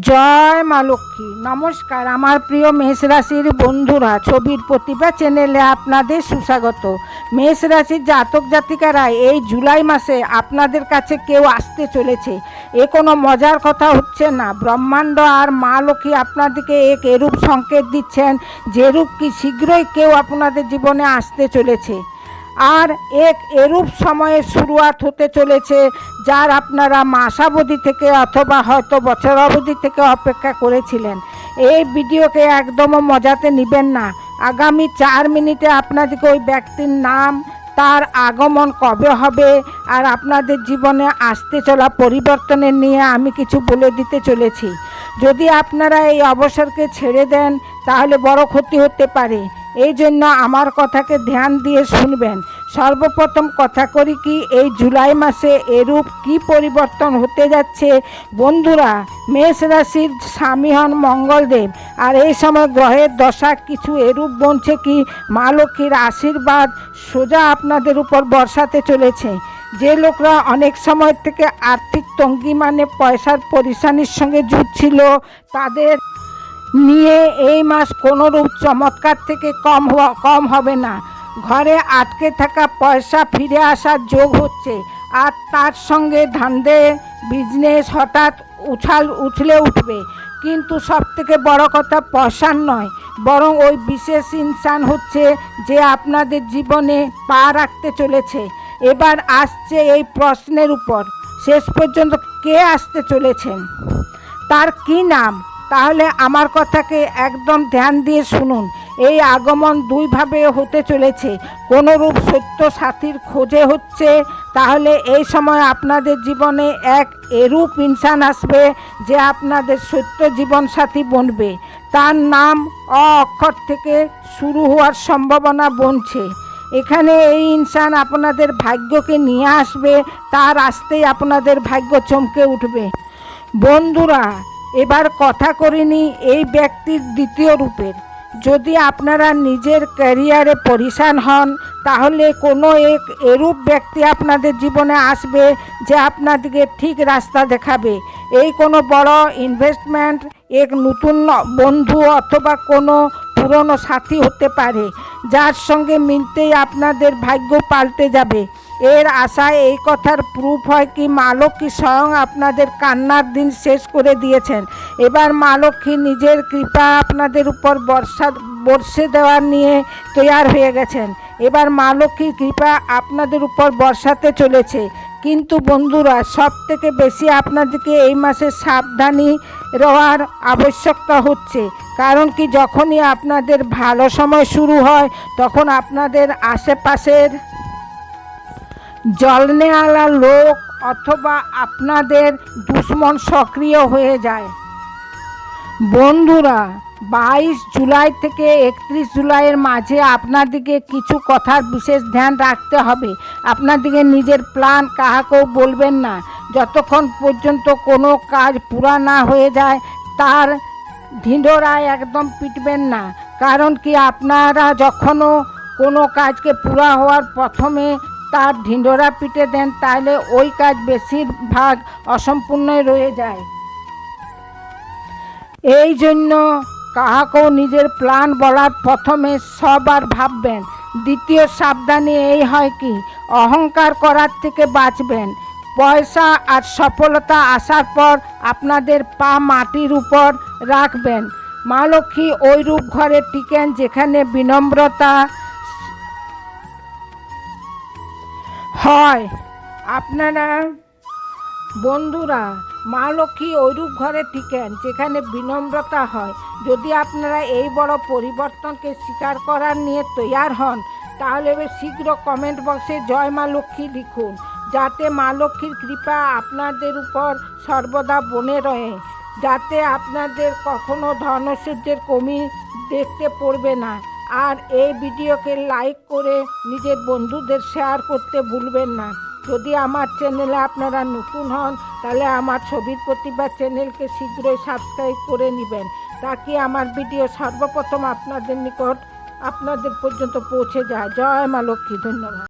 জয় মা লক্ষ্মী। নমস্কার আমার প্রিয় মেষ রাশির বন্ধুরা, ছবির প্রতিভা চ্যানেলে আপনাদের সুস্বাগত। মেষ রাশির জাতক জাতিকারা এই জুলাই মাসে আপনাদের কাছে কেউ আসতে চলেছে। এ কোনো মজার কথা হচ্ছে না। ব্রহ্মাণ্ড আর মা লক্ষ্মী আপনাদেরকে এক এরূপ সংকেত দিচ্ছেন যেরূপ কি শীঘ্রই কেউ আপনাদের জীবনে আসতে চলেছে। আর এক এরূপ সময়ের শুরুয়াত হতে চলেছে যার আপনারা মাসাবধি থেকে অথবা হয়তো বছর অবধি থেকে অপেক্ষা করেছিলেন। এই ভিডিওকে একদমও মজাতে নেবেন না। আগামী 4 মিনিটে আপনাদেরকে ওই ব্যক্তির নাম, তার আগমন কবে হবে আর আপনাদের জীবনে আসতে চলা পরিবর্তনের নিয়ে আমি কিছু বলে দিতে চলেছি। যদি আপনারা এই অবসরকে ছেড়ে দেন তাহলে বড় ক্ষতি হতে পারে। এই জন্য আমার কথাকে ধ্যান দিয়ে শুনবেন। সর্বপ্রথম কথা করি কি, এই জুলাই মাসে এরূপ কি পরিবর্তন হতে যাচ্ছে বন্ধুরা। মেষ রাশির স্বামী হন মঙ্গলদেব, আর এই সময় গ্রহের দশা কিছু এরূপ বনছে কি মা লক্ষ্মীর আশীর্বাদ সোজা আপনাদের উপর বর্ষাতে চলেছে। যে লোকরা অনেক সময় থেকে আর্থিক তঙ্গি মানে পয়সার পরিশানির সঙ্গে যুঝছিল, তাদের নিয়ে এই মাস কোনোরূপ চমৎকার থেকে কম হবে না। ঘরে আটকে থাকা পয়সা ফিরে আসার যোগ হচ্ছে, আর তার সঙ্গে ধান্দে বিজনেস হঠাৎ উছলে উঠবে। কিন্তু সবথেকে বড় কথা পয়সার নয়, বরং ওই বিশেষ ইনসান হচ্ছে যে আপনাদের জীবনে পা রাখতে চলেছে। এবার আসছে এই প্রশ্নের উপর, শেষ পর্যন্ত কে আসতে চলেছেন, তার কি নাম। তাহলে আমার কথাকে একদম ধ্যান দিয়ে শুনুন। এই আগমন দুইভাবে হতে চলেছে। কোনোরূপ সত্য সাথীর খোঁজে হচ্ছে, তাহলে এই সময় আপনাদের জীবনে এক এরূপ ইনসান আসবে যে আপনাদের সত্য জীবন সাথী বনবে। তার নাম অ অক্ষর থেকে শুরু হওয়ার সম্ভাবনা বনছে। এখানে এই ইনসান আপনাদের ভাগ্যকে নিয়ে আসবে, তার আসতেই আপনাদের ভাগ্য চমকে উঠবে। বন্ধুরা, এবার কথা করিনি এই ব্যক্তির দ্বিতীয় রূপের। যদি আপনারা নিজের ক্যারিয়ারে পরিশান হন, তাহলে কোনো এক এরূপ ব্যক্তি আপনাদের জীবনে আসবে যে আপনাদেরকে ঠিক রাস্তা দেখাবে। এই কোনো বড় ইনভেস্টমেন্ট, এক নতুন বন্ধু অথবা কোনো পুরনো সাথী হতে পারে, যার সঙ্গে মিলতেই আপনাদের ভাগ্য পাল্টে যাবে। এর আশায় এই কথার প্রুফ হয় কি মা লক্ষ্মী স্বয়ং আপনাদের কান্নার দিন শেষ করে দিয়েছেন। এবার মা লক্ষ্মী নিজের কৃপা আপনাদের উপর বর্ষে দেওয়ার নিয়ে তৈয়ার হয়ে গেছেন। এবার মা লক্ষ্মীর কৃপা আপনাদের উপর বর্ষাতে চলেছে। কিন্তু বন্ধুরা, সব থেকে বেশি আপনাদেরকে এই মাসে সাবধানী রওয়ার আবশ্যকতা হচ্ছে। কারণ কি, যখনই আপনাদের ভালো সময় শুরু হয় তখন আপনাদের আশেপাশের জলনেওয়ালা লোক অথবা আপনাদের দুশ্মন সক্রিয় হয়ে যায়। বন্ধুরা, 22 জুলাই থেকে 31 জুলাইয়ের মাঝে আপনাদেরকে কিছু কথার বিশেষ ধ্যান রাখতে হবে। আপনাদেরকে নিজের প্ল্যান কাহাকেও বলবেন না যতক্ষণ পর্যন্ত কোনো কাজ পুরা না হয়ে যায়। তার ঢিঁড়োরায় একদম পিটবেন না। কারণ কি, আপনারা যখনও কোনো কাজকে পুরা হওয়ার প্রথমে তার ঢিঁড়োরা পিটে দেন, তাহলে ওই কাজ বেশিরভাগ অসম্পূর্ণই রয়ে যায়। এই জন্য কাহাকেও নিজের প্ল্যান বলার প্রথমে সবার ভাববেন। দ্বিতীয় সাবধানী এই হয় কি, অহংকার করার থেকে বাঁচবেন। পয়সা আর সফলতা আসার পর আপনাদের পা মাটির উপর রাখবেন। মা লক্ষ্মী ওই রূপ ঘরে টিকেন যেখানে বিনম্রতা হয়। আপনারা বন্ধুরা, মা লক্ষ্মী ওইরূপ ঘরে টিকেন যেখানে বিনম্রতা হয়। যদি আপনারা এই বড় পরিবর্তনকে স্বীকার করার নিয়ে তৈয়ার হন, তাহলে শীঘ্র কমেন্ট বক্সে জয় মা লক্ষ্মী লিখুন, যাতে মা লক্ষ্মীর কৃপা আপনাদের উপর সর্বদা বনে রয়ে, যাতে আপনাদের কখনো ধনৈশ্বর্যের কমি দেখতে পড়বে না। আর এই ভিডিওকে লাইক করে নিজের বন্ধুদের শেয়ার করতে ভুলবেন না। যদি আমার চ্যানেলে আপনারা নতুন হন, তাহলে আমার ছবির প্রতিভা চ্যানেলকে শীঘ্রই সাবস্ক্রাইব করে নেবেন, তাকে আমার ভিডিও সর্বপ্রথম আপনাদের নিকট আপনাদের পর্যন্ত পৌঁছে যায়। জয় মা লক্ষ্মী। ধন্যবাদ।